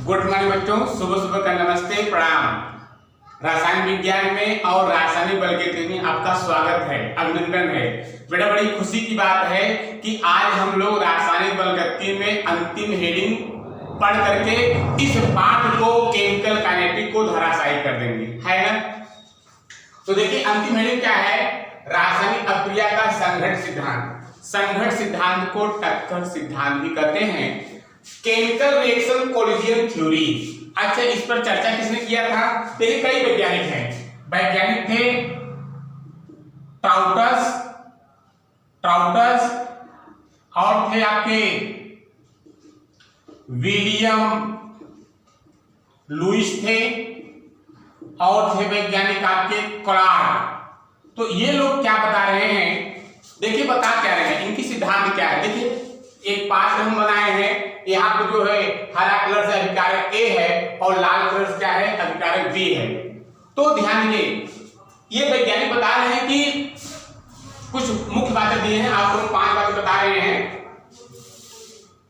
Good morning बच्चों, सुबह सुबह का नमस्ते प्रणाम। रासायनिक विज्ञान में और रासायनिक बल के में आपका स्वागत है, अभिनंदन है। बेटा बड़ी खुशी की बात है कि आज हम लोग रासायनिक बल गति में अंतिम हेडिंग पढ़ करके इस पाठ को केमिकल काइनेटिक को धराशायी कर देंगे, है ना। तो देखिए अंतिम हेडिंग क्या है, रासायनिक अभिक्रिया का संघट्ट सिद्धांत। संघट्ट सिद्धांत को टक्कर सिद्धांत भी कहते हैं, केमिकल रिएक्शन कोलिजन थ्योरी। अच्छा, इस पर चर्चा किसने किया था? देखिए कई वैज्ञानिक हैं। वैज्ञानिक थे ट्राउटस और थे आपके विलियम लुईस थे और थे वैज्ञानिक आपके क्लार्क। तो ये लोग क्या बता रहे हैं, देखिए बता क्या रहे हैं, इनकी सिद्धांत क्या है। देखिए एक पाठ हम बनाए हैं, यहाँ पे जो है हरा कलर से अभिकारक A है और लाल कलर से क्या है, अभिकारक B है। तो ध्यान दीजिए, ये वैज्ञानिक बता रहे हैं कि कुछ मुख्य बातें दिए हैं, आपको 5 बातें बता रहे हैं।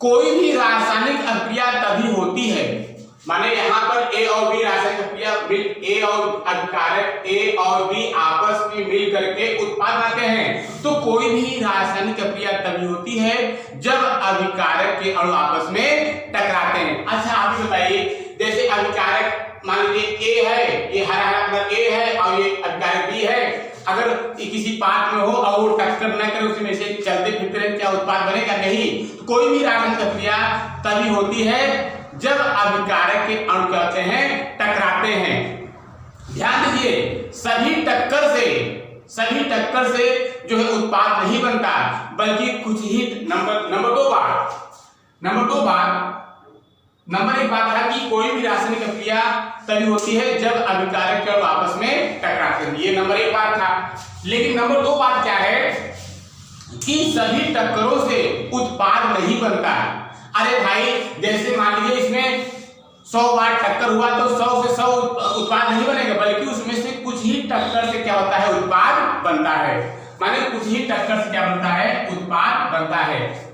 कोई भी रासायनिक अभिक्रिया तभी होती है, माने यहाँ पर A और B रासायनिक अभिक्रिया A और अभिकारक A और B आपस में मिल करके उत्पाद बनाते हैं। तो कोई भी रासायनिक अभिक्रिया तभी होती है जब अभिकारक के अणु आपस में टकराते हैं। अच्छा आप ही बताइए, जैसे अभिकारक मान लीजिए A है, ये हरा हरा कलर A है और ये अभिकारक B है, अगर किसी पात्र में हो और वो टक्कर न करे, उसमें से चलते फिरते रहे, क्या उत्पाद बनेगा? नहीं। कोई भी रासायनिक अभिक्रिया तभी होती है जब अभिकारक के अणु क्या होते हैं, टकराते हैं। ध्यान दीजिए, सभी टक्कर से जो है उत्पाद नहीं बनता, बल्कि कुछ ही नंबर एक बात है कि कोई भी रासायनिक अभिक्रिया तभी होती है जब अभिकारक के अणु आपस में टकराते हैं। ये नंबर 1 बात था। लेकिन नंबर 2 बात क्या है कि सभी टक्करों से उत्पाद नहीं बनता। अरे भाई, जैसे मान लीजिए इसमें 100 बार टक्कर हुआ तो 100 से 100 उत्पाद नहीं बनेगा, बल्कि उसमें से कुछ ही टक्कर से क्या होता है, उत्पाद बनता है। माने कुछ ही टक्कर से क्या बनता है, उत्पाद बनता है।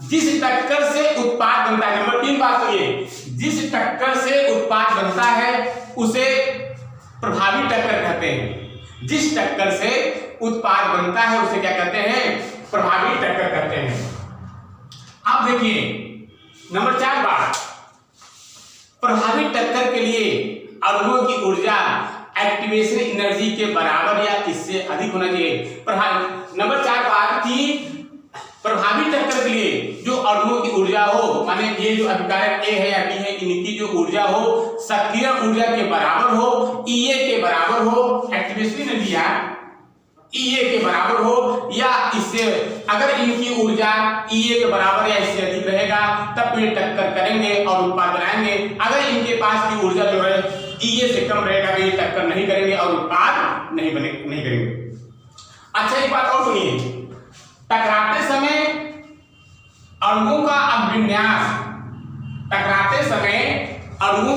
जिस टक्कर से उत्पाद बनता है, नंबर 3 बात तो ये, जिस टक्कर से उत्पाद बनता है उसे प्रभावी टक्कर कहते हैं। जिस टक्कर से उत्पाद बनता है उसे क्या कहते हैं, प्रभावी टक्कर कहते हैं। अब देखिए नंबर 4 बात, प्रभावी टक्कर के लिए अणुओं की ऊर्जा एक्टिवेशन एनर्जी के बराबर या इससे अधिक होना चाहिए। नंबर 4 बात थी, प्रभावी टक्कर के लिए जो अणुओं की ऊर्जा हो, माने ये जो अभिकारक A है या B है, इनकी जो ऊर्जा हो सक्रिय ऊर्जा के बराबर हो, EA के बराबर हो, एक्टिवेशन एनर्जी EA के बराबर हो, या इससे अगर इनकी ऊर्जा EA के बराबर या इससे अधिक रहेगा तब तो ये टक्कर करेंगे और उत्पाद बनाएंगे। अगर इनके पास की ऊर्जा जो है EA से कम रहेगा तो ये टक्कर नहीं करेंगे और उत्पाद नहीं करेंगे। अच्छा एक बात और सुनिए, टकराते समय अणुओं का अभिविन्यास, टकराते समय अणुओं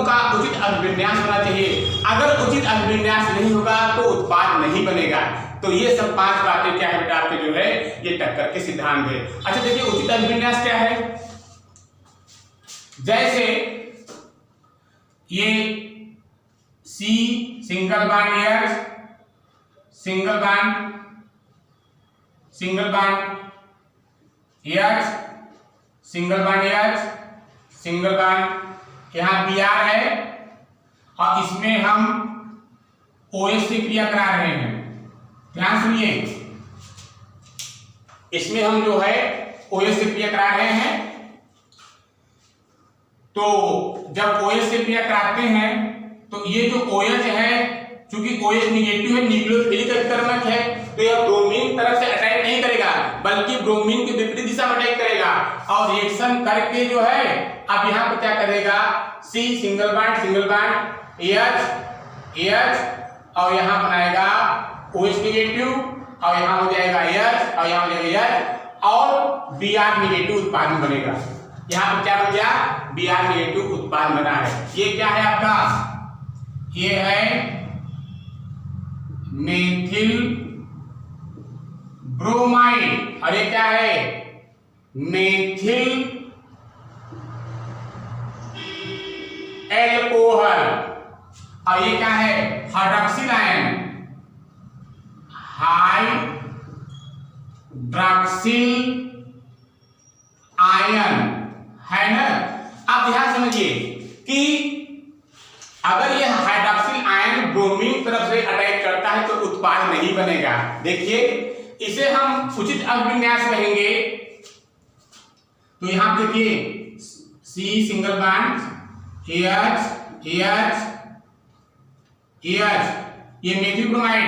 का उचित अभिविन्यास होना चाहिए। अगर उचित अभिविन्यास नहीं होगा तो उत्पाद नहीं बनेगा। तो ये सब 5 बातें क्या है बेटा आपके जो है ये टक्कर के सिद्धांत है। अच्छा देखिए उचित अभिविन्यास क्या है, जैसे ये C single bond H, single bond H, single bond यहाँ Br है और इसमें हम OH से क्रिया करा रहे हैं। ध्यान सुनिए, इसमें हम जो है OH से क्रिया करा रहे हैं। तो जब OH से क्रिया कराते हैं तो ये जो OH है, चूंकि OH निगेटिव है, न्यूक्लियोफिलिक अभिकर्मक है, तो यह ब्रोमीन तरफ से अटैक नहीं करेगा, बल्कि ब्रोमीन की विपरीत दिशा में अटैक करेगा और रिएक्शन करके जो है अब यहाँ पर क्या करेगा, C सिंगल बॉन्ड H और यहाँ बनाएगा OH निगेटिव और यहाँ हो जाएगा H और यहाँ हो जाएगा H और Br निगेटिव उत्पाद बनेगा। यहाँ पर क्या बन गया, Br निगेटिव उत्पाद बना है। ये क्या है आपका, ये है मेथिल ब्रोमाइड और ये क्या है मेथिल एल्कोहल, और ये क्या है, हाइड्रॉक्सिल आयन, हाइड्रॉक्सिल आयन है ना। आप ध्यान समझिए कि अगर यह हाइड्रॉक्सिल आयन ब्रोमीन तरफ से अटैक करता है तो उत्पाद नहीं बनेगा। देखिए इसे हम उचित अभिविन्यास कहेंगे। तो यहां पे देखिए C single bond, H H H, ये मेथिल ब्रोमाइड,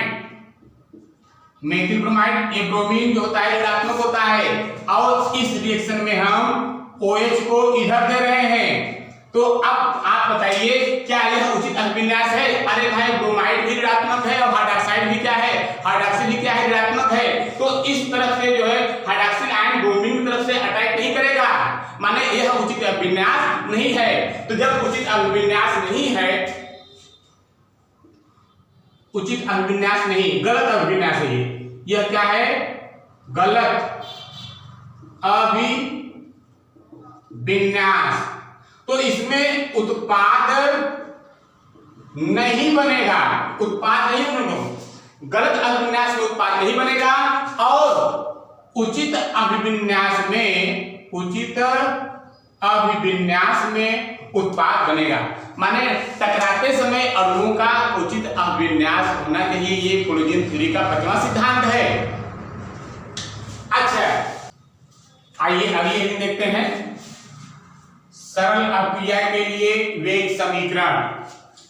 ये ब्रोमीन जो होता है ऋणात्मक होता है, और इस रिएक्शन में हम OH को इधर दे रहे हैं। तो अब आप बताइए क्या यह उचित अभिविन्यास है? अरे भाई ब्रोमाइड भी ऋणात्मक है और हाइड्रॉक्साइड भी क्या है, हाइड्रॉक्सिल भी क्या है, ऋणात्मक है। तो इस तरफ से जो है हाइड्रॉक्सिल आयन ब्रोमीन की तरफ से अटैक नहीं करेगा, माने यह उचित अभिविन्यास नहीं है। तो जब उचित अभिविन्यास नहीं है, उचित अभिविन्यास नहीं, गलत अभिविन्यास है, यह क्या है, गलत अभिविन्यास। तो इसमें उत्पाद नहीं बनेगा, गलत अभिविन्यास में उत्पाद नहीं बनेगा, और उचित अभिविन्यास में उत्पाद बनेगा। माने टकराते समय अणुओं का उचित अभिविन्यास होना चाहिए। ये कोलिजन थ्योरी का 5वां सिद्धांत है। अच्छा, आइए अगली देखते हैं। सरल अभिक्रिया के लिए वेग समीकरण,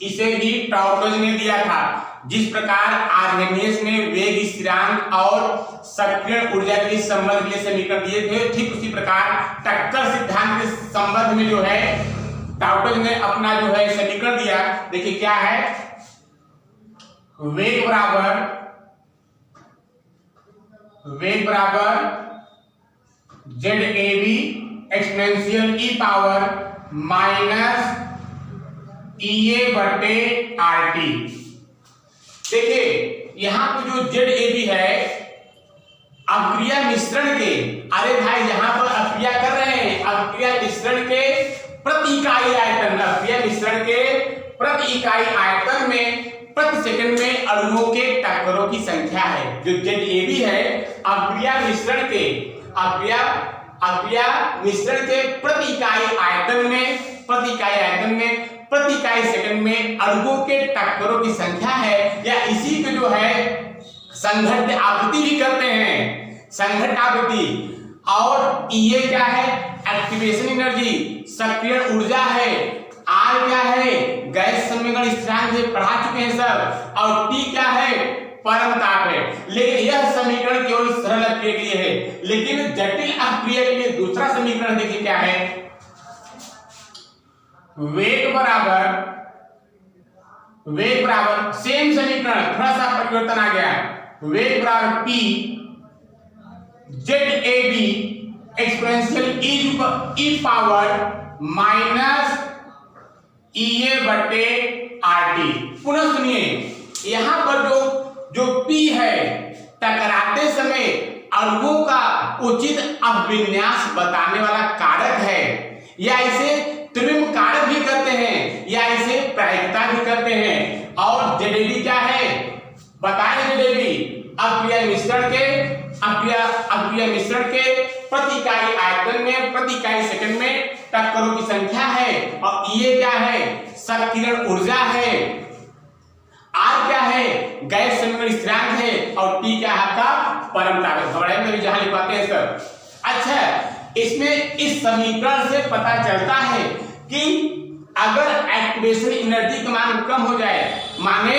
इसे भी टाउटोज ने दिया था। जिस प्रकार आर्हेनियस ने वेग स्थिरांक और सक्रियण ऊर्जा के संबंध के लिए समीकरण दिए थे, ठीक उसी प्रकार टक्कर सिद्धांत के संबंध में जो है टाउटोज ने अपना जो है समीकरण दिया। देखिए क्या है, वेग बराबर ZAB exponential e power minus EA/RT। देखिए यहां पर जो ZAB है अभिक्रिया मिश्रण के, अरे भाई यहां पर अभिक्रिया कर रहे हैं, अभिक्रिया मिश्रण के प्रति इकाई आयतन, अभिक्रिया मिश्रण के प्रति इकाई आयतन में प्रति सेकंड में अणुओं के टक्करों की संख्या है। जो ZAB है अभिक्रिया मिश्रण के प्रति इकाई आयतन में प्रति इकाई सेकंड में अणुओं के टक्करों की संख्या है, या इसी को जो है संघट्ट आवृत्ति भी करते हैं, संघट्ट आवृत्ति। और EA क्या है, एक्टिवेशन एनर्जी, सक्रियण ऊर्जा है। R क्या है, गैस समीकरण स्थिरांक से पढ़ा चुके हैं सब। और T क्या है, परमताप है। लेकिन यह समीकरण केवल सरल अभिक्रिया के लिए है, लेकिन जटिल अभिक्रिया के लिए दूसरा समीकरण देखिए क्या है, वेग बराबर सेम समीकरण, थोड़ा सा परिवर्तन आ गया है। वेग बराबर P ZAB exponential e power minus EA/RT। पुनः सुनिए, यहां पर जो P है टकराते समय अणुओं का उचित अभिविन्यास बताने वाला कारक है, या इसे त्रिविम कारक भी करते हैं, या इसे प्रायिकता भी करते हैं। और ZAB क्या है बताएं, ZAB अभिक्रिया मिश्रण के प्रति इकाई आयतन में प्रति इकाई सेकंड में टक्करों की संख्या है। और EA क्या है, सक्रियण ऊर्जा है। R क्या है, गैस समीकरण स्थिरांक है। और T क्या है आपका परमताप है। घबराए में जहां लिखवाते हैं सर। अच्छा, इसमें इस समीकरण से पता चलता है कि अगर एक्टिवेशन एनर्जी का मान कम हो जाए, माने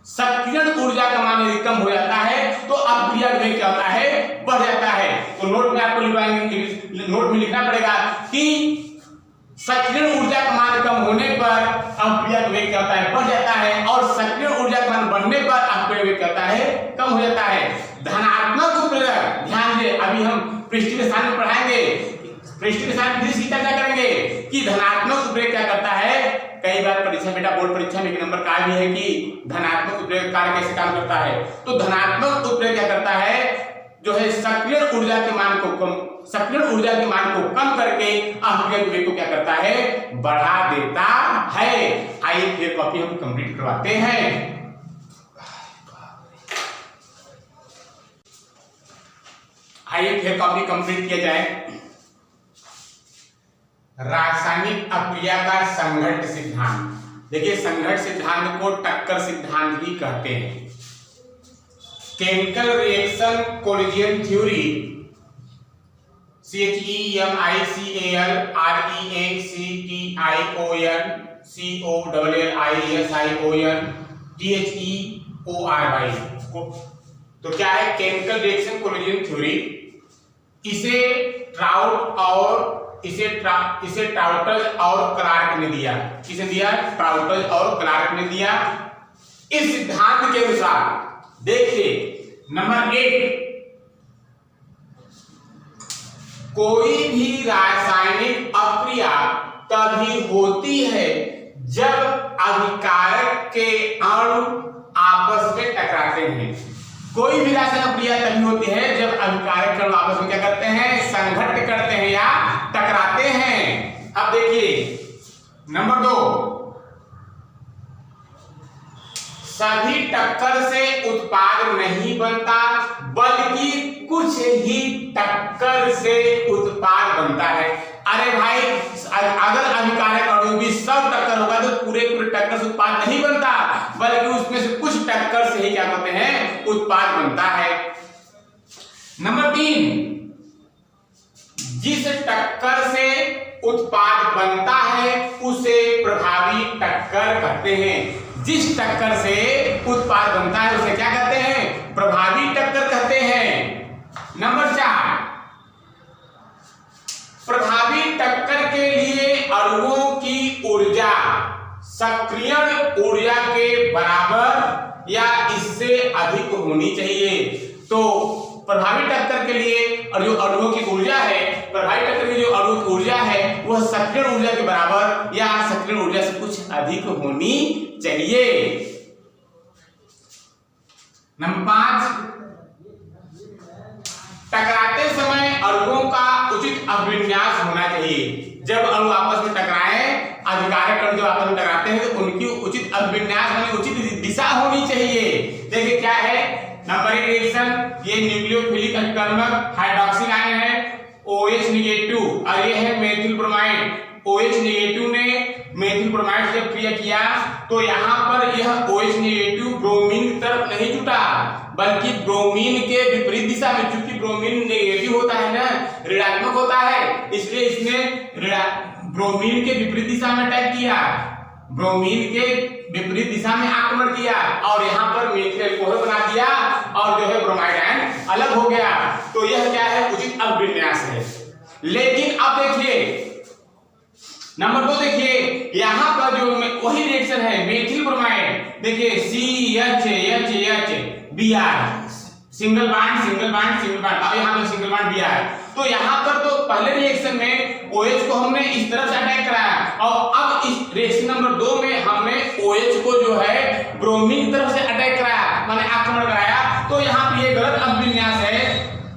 सक्रियण ऊर्जा का मान यदि कम हो जाता है, तो अभिक्रिया वेग क्या होता है, बढ़ जाता है। तो नोट में आपको नोट में लिखना पड़ेगा कि सक्रियण ऊर्जा का मान कम होने पर अभिक्रिया वेग क्या होता है, बढ़ जाता है, और सक्रियण ऊर्जा का मान बढ़ने पर अभिक्रिया वेग क्या होता है, कम हो जाता है। धनात्मक उत्प्रेरक, ध्यान दें, अभी हम पृष्ठीय स्थान में पढ़ाएंगे, पृष्ठीय स्थान में चर्चा करेंगे कि धनात्मक उत्प्रेरक क्या करता है। कई बार परीक्षा बेटा बोर्ड परीक्षा में एक नंबर का भी है कि धनात्मक उत्प्रेरक कार्य कैसे काम करता है। तो धनात्मक उत्प्रेरक क्या करता है, जो है सक्रिय ऊर्जा के मान को कम करके अभिक्रिया के वेग को क्या करता है, बढ़ा देता है। आइए फिर कॉपी हम कंप्लीट करवाते हैं। आइए फिर कॉपी कंप्लीट किया जाए। रासायनिक अपक्रिया का संघट्ट सिद्धांत। देखिए संघट्ट सिद्धांत को टक्कर सिद्धांत भी कहते हैं। Chemical reaction collision theory, CHEMICALREACTION तो क्या है केमिकल रिएक्शन कोलिजन थ्योरी? इसे ट्राउटल और क्लार्क ने दिया। किसे दिया? ट्राउटल और क्लार्क ने दिया। इस सिद्धांत के अनुसार देखिए नंबर 1, कोई भी रासायनिक अपक्रिया तभी होती है जब अभिकारक के अणु आपस में टकराते हैं। कोई भी रासायनिक अपक्रिया तभी होती है जब अभिकारक के अणु आपस में क्या करते हैं, संघट्ट करते हैं या टकराते हैं। अब देखिए नंबर 2, सभी टक्कर से उत्पाद नहीं बनता बल्कि कुछ ही टक्कर से उत्पाद बनता है। अरे भाई अगर अभिकारक अणु भी सब टक्कर होगा तो पूरे टक्कर से उत्पाद नहीं बनता, बल्कि उसमें से कुछ टक्कर से ही क्या करते हैं, उत्पाद बनता है। नंबर 3, जिस टक्कर से उत्पाद बनता है उसे प्रभावी टक्कर कहते हैं। जिस टक्कर से उत्पाद बनता है उसे क्या कहते हैं, प्रभावी टक्कर कहते हैं। नंबर 4, प्रभावी टक्कर के लिए अणुओं की ऊर्जा सक्रियण ऊर्जा के बराबर या इससे अधिक होनी चाहिए। तो प्रभावी टक्कर के लिए और जो अणुओं की ऊर्जा है, प्रभावी टक्कर की जो अणुओं की ऊर्जा है वह सक्रियण ऊर्जा के बराबर या सक्रियण ऊर्जा से कुछ अधिक होनी चाहिए। नंबर 5, टकराते समय अणुओं का उचित अभिविन्यास होना चाहिए। जब अणु आपस में टकराए, अभिकारक अणु जब आपस में टकराते हैं तो उनकी उचित अभिविन्यास होनी, उचित दिशा होनी चाहिए। देखिए क्या है नंबर 1 रिएक्शन, ये न्यूक्लियोफिलिक अभिकर्मक हाइड्रोक्सिल आयन है OH नेगेटिव और ये है मेथिल ब्रोमाइड। OH नेगेटिव ने मेथिल ब्रोमाइड से क्रिया किया तो यहाँ पर यह OH नेगेटिव ब्रोमीन की तरफ नहीं जुटा बल्कि ब्रोमीन के विपरीत दिशा में, चूंकि ब्रोमीन नेगेटिव होता है ना, ऋणात्मक होता है, इसलिए इसने ब्रोमीन के विपरीत दिशा में अटैक किया, ब्रोमीन के विपरीत दिशा में आक्रमण किया और यहाँ पर मेथिल अल्कोहल बना दिया और जो है ब्रोमाइड आयन अलग हो गया। तो यह क्या है, उचित अभिविन्यास है। लेकिन अब देखिए नंबर 2, देखिए यहाँ पर जो वही रिएक्शन है मेथिल ब्रोमाइड, देखिए CHHBr, single bond single bond single bond, अब यहाँ पर सिंगल बॉन्ड Br। तो यहाँ पर तो पहले रिएक्शन में OH को हमने इस तरफ से अटैक कराया और अब इस रिएक्शन नंबर 2 में हमने OH को जो है ब्रोमीन की तरफ से अटैक कराया, माने आक्रमण कराया। तो यहाँ पे ये गलत अभिविन्यास है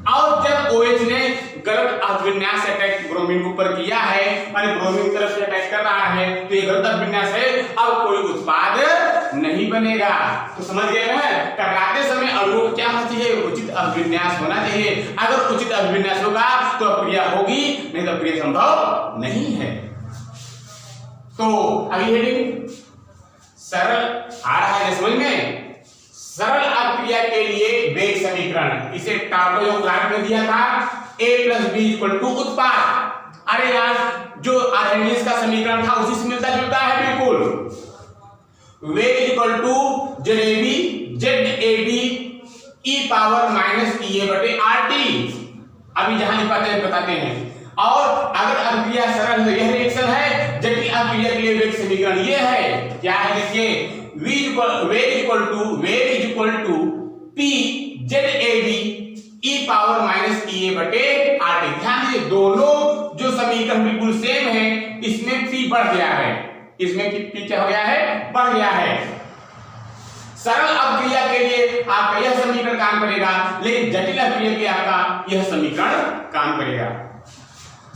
और जब OH ने गलत अभिविन्यास से अटैक ब्रोमीन के ऊपर किया है, माने ब्रोमीन की तरफ से अटैक कर रहा है, तो ये गलत अभिविन्यास है, अब कोई उत्पाद नहीं बनेगा। तो समझ गए ना, टकराते समय अणुओं को क्या होना चाहिए, उचित अभिविन्यास होना चाहिए। अगर उचित अभिविन्यास होगा तो अपक्रिया होगी, नहीं तो अपक्रिया संभव नहीं है। तो अगली हेडिंग सरल आ रहा है समझ में, सरल अपक्रिया के लिए वेग समीकरण, इसे टार्टो क्लार्क ने दिया था A + B = उत्पाद। अरे यार जो आर्हेनियस का समीकरण था उसी से मिलता जुलता है बिल्कुल। वेग = ZAB e⁻TA/RT। अभी जहां नहीं पाते हैं बताते हैं। और अगर अभिक्रिया सरल है, यह रिएक्शन है, जबकि अभिक्रिया के लिए वेग समीकरण ये है, क्या है देखिए, वेग = P ZAB e⁻TA/RT। ध्यान दीजिए दोनों जो समीकरण बिल्कुल सेम है, इसमें P बढ़ गया है, इसमें P क्या हो गया है, बढ़ गया है। सरल अपक्रिया के लिए आपका यह समीकरण काम करेगा, लेकिन जटिल अपक्रिया के लिए आपका यह समीकरण काम करेगा।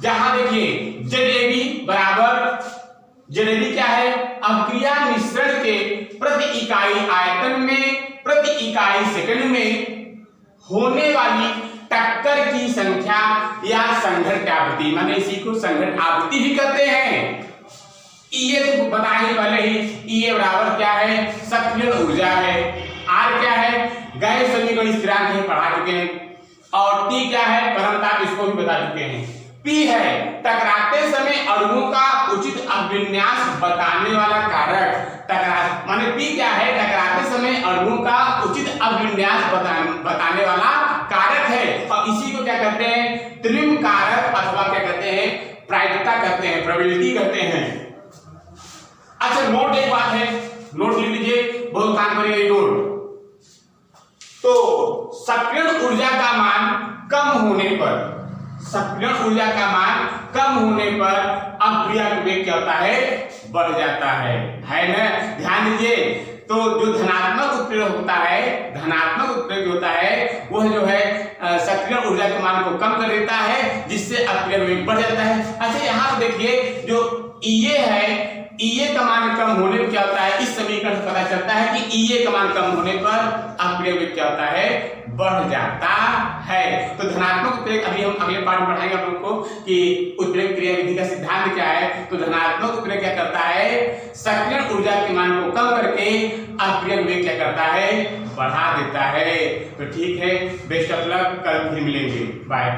जहां देखिए ZAB बराबर, ZAB क्या है? अपक्रिया मिश्रण के प्रति इकाई आयतन में प्रति इकाई सेकंड में होने वाली टक्कर की संख्या या संघटन आवृत्ति, माने इसी को संघटन आवृत्ति भी कहते हैं। EA तो बताए पहले ही, EA बराबर क्या है? सक्रिय ऊर्जा है। R क्या है? गैस समीकरण स्थिरांक है, पढ़ा चुके हैं। और T क्या है? परमताप, इसको भी बता चुके हैं। P है टकराते समय अणुओं का उचित अभिविन्यास बताने वाला कारक। माने P क्या है? टकराते समय अणुओं का उचित अभिविन्यास बताने वाला कारक है। और इसी को क्या कहते हैं? त्रिम कारक अथवा क्या कहते हैं? प्रायिकता कहते हैं, प्रोबेबिलिटी कहते हैं। अच्छा, नोट एक बात है, नोट लिख लीजिए, बहुत काम करेगा नोट। तो सक्रिय ऊर्जा का मान कम होने पर, सक्रिय ऊर्जा का मान कम होने पर अपक्रिया का वेग क्या होता है? बढ़ जाता है ना? ध्यान दीजिए, तो जो धनात्मक उत्प्रेरक होता है, धनात्मक उत्प्रेरक होता है वह जो है सक्रिय ऊर्जा के मान को कम कर देता है, जिससे अपक्रिया का वेग बढ़ जाता है। अच्छा, यहाँ पर देखिए जो EA है, EA का मान कम होने पर क्या होता है? इस समीकरण से पता चलता है कि EA का मान कम होने पर अपक्रिया वेग क्या होता है? बढ़ जाता है। तो धनात्मक उत्प्रेरक अभी हम अगले पाठ में पढ़ाएंगे आप लोगों को कि उत्प्रेरक क्रिया विधि का सिद्धांत क्या है। तो धनात्मक उत्प्रेरक क्या करता है? सक्रिय ऊर्जा के मान को कम करके अपक्रिया वेग क्या करता है? बढ़ा देता है। तो ठीक है, बेस्ट ऑफ लक, कल फिर मिलेंगे, बाय।